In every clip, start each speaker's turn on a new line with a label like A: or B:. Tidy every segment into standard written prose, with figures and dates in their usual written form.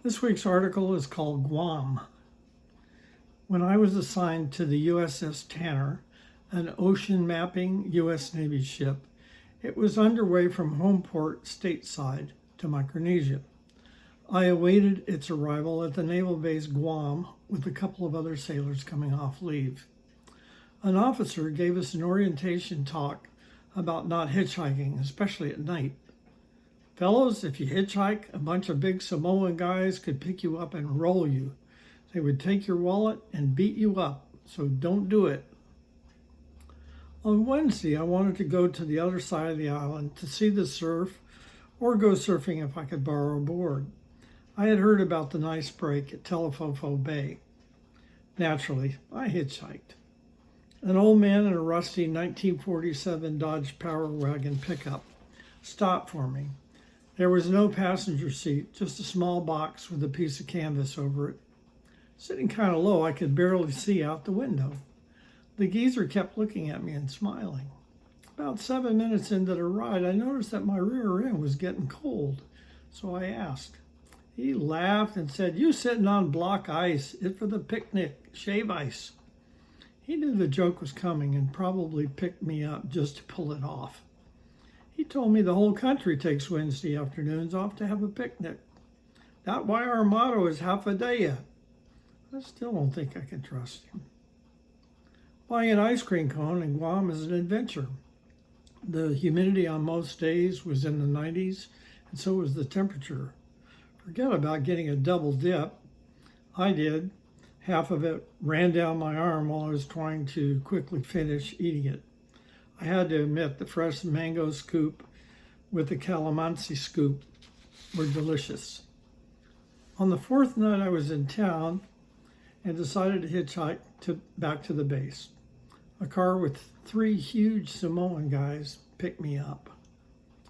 A: This week's article is called Guam. When I was assigned to the USS Tanner, an ocean mapping U.S. Navy ship, it was underway from home port stateside to Micronesia. I awaited its arrival at the naval base Guam with a couple of other sailors coming off leave. An officer gave us an orientation talk about not hitchhiking, especially at night. Fellows, if you hitchhike, a bunch of big Samoan guys could pick you up and roll you. They would take your wallet and beat you up, so don't do it. On Wednesday, I wanted to go to the other side of the island to see the surf or go surfing if I could borrow a board. I had heard about the nice break at Telefofo Bay. Naturally, I hitchhiked. An old man in a rusty 1947 Dodge Power Wagon pickup stopped for me. There was no passenger seat, just a small box with a piece of canvas over it. Sitting kind of low, I could barely see out the window. The geezer kept looking at me and smiling. About 7 minutes into the ride, I noticed that my rear end was getting cold, so I asked. He laughed and said, "You sitting on block ice, it's for the picnic, shave ice." He knew the joke was coming and probably picked me up just to pull it off. He told me the whole country takes Wednesday afternoons off to have a picnic. That's why our motto is half a day. I still don't think I can trust him. Buying an ice cream cone in Guam is an adventure. The humidity on most days was in the 90s, and so was the temperature. Forget about getting a double dip. I did. Half of it ran down my arm while I was trying to quickly finish eating it. I had to admit the fresh mango scoop with the calamansi scoop were delicious. On the fourth night I was in town and decided to hitchhike back to the base. A car with 3 huge Samoan guys picked me up.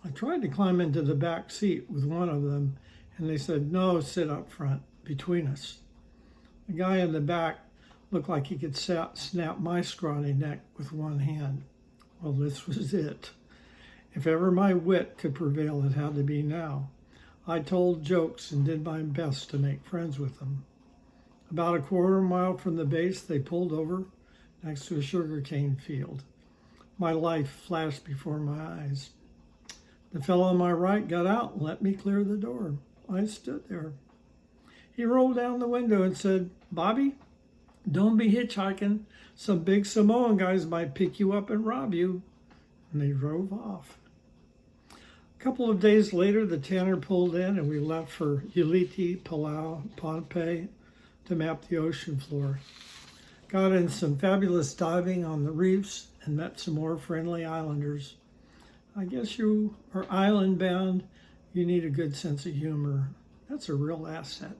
A: I tried to climb into the back seat with one of them, and they said, "No, sit up front, between us." The guy in the back looked like he could snap my scrawny neck with one hand. Well, this was it. If ever my wit could prevail, it had to be now. I told jokes and did my best to make friends with them. About a quarter mile from the base, they pulled over next to a sugarcane field. My life flashed before my eyes. The fellow on my right got out and let me clear the door. I stood there. He rolled down the window and said, "Bobby, don't be hitchhiking. Some big Samoan guys might pick you up and rob you." And they drove off. A couple of days later, the Tanner pulled in and we left for Ulithi, Palau, Pohnpei to map the ocean floor. Got in some fabulous diving on the reefs and met some more friendly islanders. I guess you are island bound. You need a good sense of humor. That's a real asset.